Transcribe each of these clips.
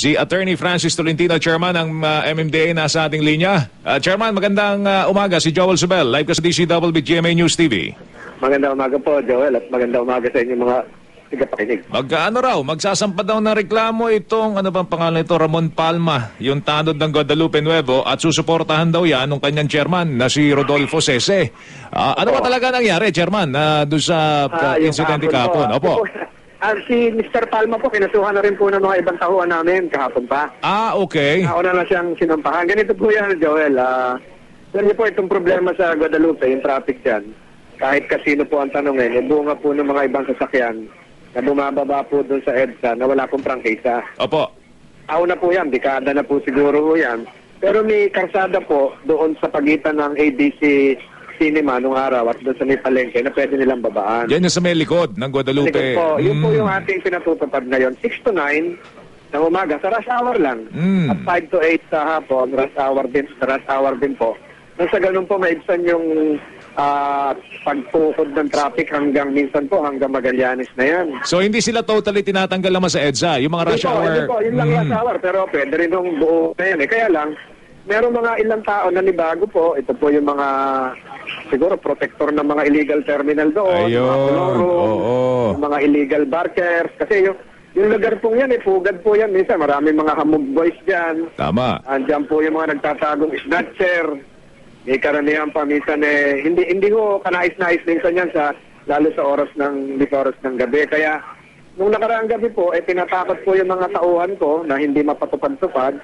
Si Attorney Francis Tolentino, Chairman ng MMDA, nasa ating linya. Chairman, magandang umaga. Si Joel Subel, live ka sa DCWB GMA News TV. Magandang umaga po, Joel, at magandang umaga sa inyo mga tagapakinig. Magsasampa daw ng reklamo itong, ano bang pangalan ito, Ramon Palma, yung tanod ng Guadalupe Nuevo, at susuportahan daw yan ng kanyang chairman na si Rodolfo Sese. Ano ba talaga nangyari, Chairman, doon sa insidente kahapon? Opo. Si Mr. Palma po, kinasuhan na rin po ng mga ibang tauhan namin kahapon pa. Okay. Nauna na siyang sinampahan. Ganito po yan, Joel. Alam niyo po, itong problema sa Guadalupe, yung traffic dyan, kahit kasino po ang tanongin, bunga po ng mga ibang sasakyan na bumababa po doon sa EDSA na wala pong prangkisa. Opo. Na po yan, dekada na po siguro po yan. Pero may karsada po doon sa pagitan ng ABC Cinema nung araw at doon sa may palengke na pwede nilang babaan. Yan yung sa may likod ng Guadalupe. Likod po. Yun po yung ating pinatutupad ngayon. 6 to 9 ng umaga, sa rush hour lang. At 5 to 8 sa hapon, rush hour din po. Nang sa ganun po, maibsan yung pagpukod ng traffic hanggang Magallanes na yan. So hindi sila totally tinatanggal naman sa EDSA, yung mga rush hour? Hindi po, yun lang rush hour, pero pwede rin yung buo na yan. Kaya lang, meron mga ilang tao na nibago po, ito po yung mga, siguro, protector ng mga illegal terminal doon, mga kulong, mga illegal barkers, kasi yung lugar pong yan, pugad po yan. Minsan, maraming mga hamog boys dyan. Tama. Andyan po yung mga nagtatagong snatcher. May karamihan pa minsan hindi ko kanais-nais minsan yan lalo sa oras ng gabi. Kaya nung nakaraang gabi po, tinatakot po yung mga tauhan ko na hindi mapatupad-tupad.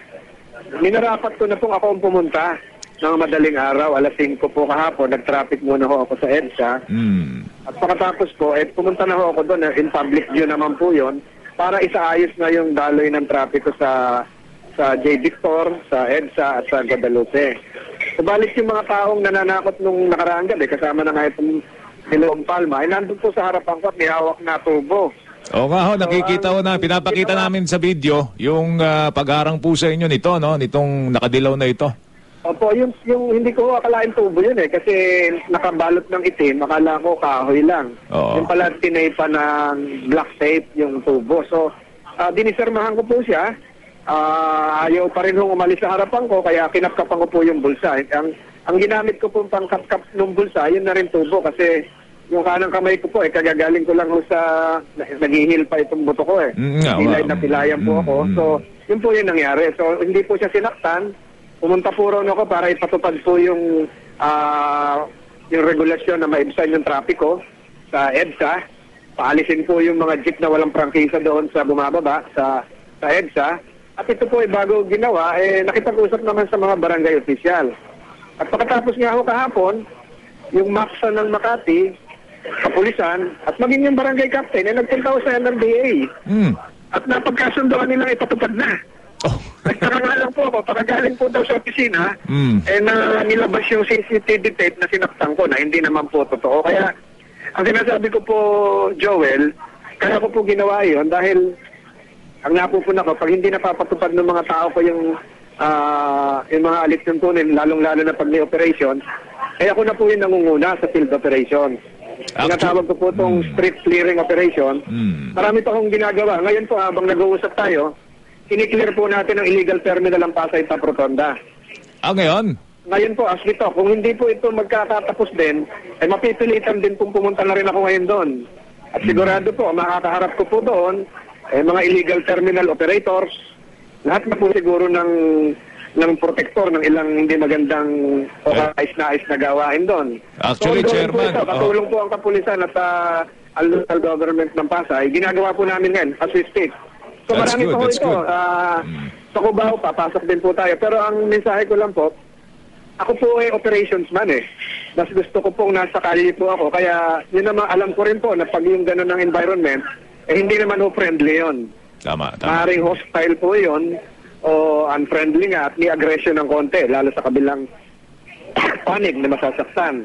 Minarapat ko na pong ako ang pumunta ng madaling araw, alas 5 po kahapon, nag-traffic muna ho ako sa EDSA. At pagkatapos po, pumunta na ho ako doon, in public view naman po yon para isaayos na yung daloy ng traffic ko sa J. Victor, sa EDSA at sa Guadalupe. Subalit yung mga taong nananakot nung nakaraang gabi, kasama na nga itong Ramon Palma, nandun po sa harapan ko at may hawak na tubo. Oo nga ho, nakikita ho na, pinapakita namin sa video yung pag-harang po sa inyo nito, no? Nitong nakadilaw na ito. Opo, yung hindi ko akalain tubo yun kasi nakabalot ng itim, akala ko kahoy lang. Oo. Yung pala tinaypa ng black tape yung tubo. So, dinisermahan ko po siya. Ayaw pa rin hong umalis sa harapan ko, kaya kinapkapan ko po yung bulsa. Ang ginamit ko po pangkapkap ng bulsa, yun na rin tubo kasi yung kanang kamay ko po, kagagaling ko lang sa, naghihil pa itong buto ko Napilayan po ako. So, yun po yung nangyari. So, hindi po siya sinaktan. Pumunta po ron ako para ipatupad po yung regulasyon na maibsan yung trapiko sa EDSA. Paalisin po yung mga jeep na walang prangkisa doon sa bumababa sa EDSA. At ito po bago ginawa, nakipag-usap naman sa mga barangay official. At pagkatapos nga ako kahapon, yung MAPSA ng Makati, kapulisan, at maging yung barangay captain, nagpunta ko sa MMDA. At napagkasundoan nilang ipatupad na. Nagtaka nga lang po ako, pagkagaling po daw sa opisina, na nilabas yung CCTV tape na sinaktan ko na hindi naman po totoo. Kaya, ang sinasabi ko po, Joel, kaya ko po ginawa yun dahil ang napupuna ko, pag hindi napapatupad ng mga tao ko yung mga alit ng tunin, lalong-lalo na pag may operation, ako na po yung nangunguna sa field operation. Tinatawag ko po itong street clearing operation. Marami pa akong ginagawa. Ngayon po, habang nag-uusap tayo, kiniklear po natin ang illegal terminal ng Pasay Top Rotonda. Ngayon? Ngayon po, as ito, kung hindi po ito magkakatapos din, mapipilitan din pong pumunta na rin ako ngayon doon. At sigurado po, makakaharap ko po doon, mga illegal terminal operators, lahat na po siguro ng protector ng ilang hindi magandang o nais na gawain doon. Actually, so, Chairman, katulong po ang kapulisan at ang local government ng Pasay, ginagawa po namin ngayon as we speak. So marami po ito. Sa Cubao, papasok din po tayo. Pero ang mensahe ko lang po, ako po operations man Mas gusto ko pong nasa kalye po ako. Kaya yun naman alam ko rin po na pag yung gano'n ng environment, hindi naman friendly yun. Tama. Maaaring hostile po yun o unfriendly nga at may aggression ng konti, lalo sa kabilang panig na masasaktan.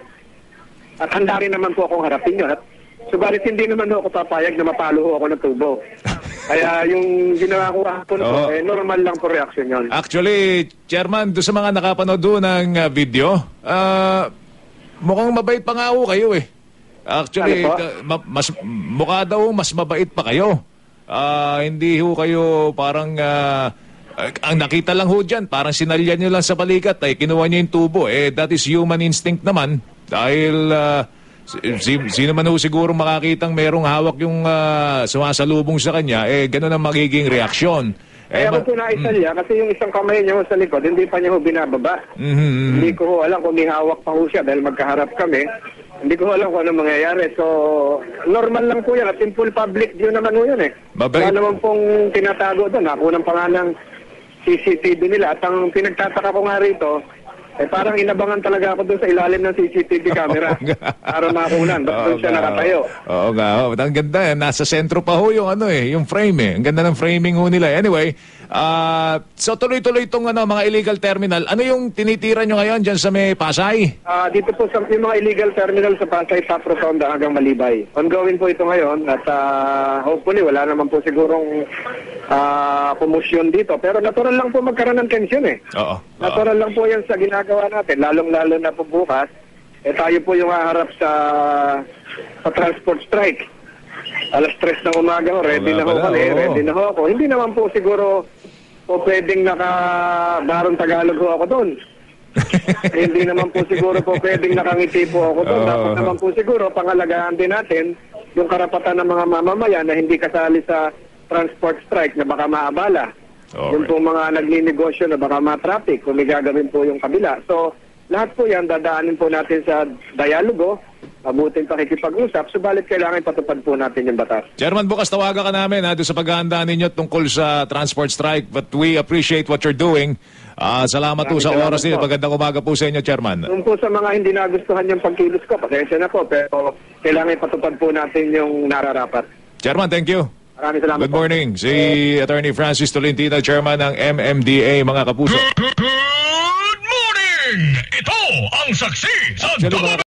At handa rin naman po akong harapin yun. At subalit hindi naman ako papayag na mapalo ako ng tubo. Kaya yung ginawa ko hapon po, normal lang po reaction yun. Actually, Chairman, doon sa mga nakapanood doon ng video, mukhang mabait pa nga kayo Actually, mas mukha daw mas mabait pa kayo. Hindi ho kayo parang ang nakita lang ho dyan, parang sinalyan nyo lang sa balikat ay kinuha nyo yung tubo. That is human instinct naman dahil sino man ho siguro makakitang merong hawak yung sumasalubong sa kanya, ganun ang magiging reaksyon. Kaya ako po naisalya kasi yung isang kamay niya ho sa likod, hindi pa niya ho binababa. Hindi ko ho alam kung may hawak pa ho siya dahil magkaharap kami. Hindi ko alam kung ano mangyayari. So, normal lang po yan. At simple public view naman ho yun eh. Wala naman pong tinatago doon. Nakunan pa nga ng CCTV nila. At ang pinagtataka ko nga rito, parang inabangan talaga ako doon sa ilalim ng CCTV camera para makunan. Ba't doon siya nakatayo? Oo nga. Ang ganda. Nasa sentro pa ho yung yung frame Ang ganda ng framing ho nila. Anyway, so tuloy-tuloy itong mga illegal terminal. Ano yung tinitira nyo ngayon dyan sa may Pasay? Dito po sa mga illegal terminal sa Pasay, Top Rotonda hanggang Malibay. Ongoing po ito ngayon at hopefully wala naman po sigurong promotion dito. Pero natural lang po magkaroon ng tension eh. Oo. Natural lang po yan sa ginagawa natin. Lalong-lalo na po bukas, tayo po yung haharap sa transport strike. Alas 3 ng umaga ho, ready na ho kami, ready na ho ako. Hindi naman po siguro po pwedeng naka-barong Tagalog ho ako doon. Hindi naman po siguro po pwedeng nakangiti po ako doon. Dapat naman po siguro pangalagaan din natin yung karapatan ng mga mamamayan na hindi kasali sa transport strike na baka maabala. Yung po mga nagninegosyo na baka ma-traffic kung may gagawin po yung kabila. So, lahat po yan dadaanin po natin sa dialogo, mabuting pakikipag-usap, subalit kailangan patupad po natin yung batas. Chairman, bukas tawagan ka namin doon sa paghahandaan ninyo tungkol sa transport strike, but we appreciate what you're doing. Salamat po sa oras ninyo. Magandang umaga po sa inyo, Chairman. Kung po sa mga hindi nagustuhan yung pagkilos ko, pasensya na po, pero kailangan patupad po natin yung nararapat. Chairman, thank you. Maraming salamat. Good morning. Si Attorney Francis Tolentino, Chairman ng MMDA, mga kapuso. Good morning! Ito ang saksi sa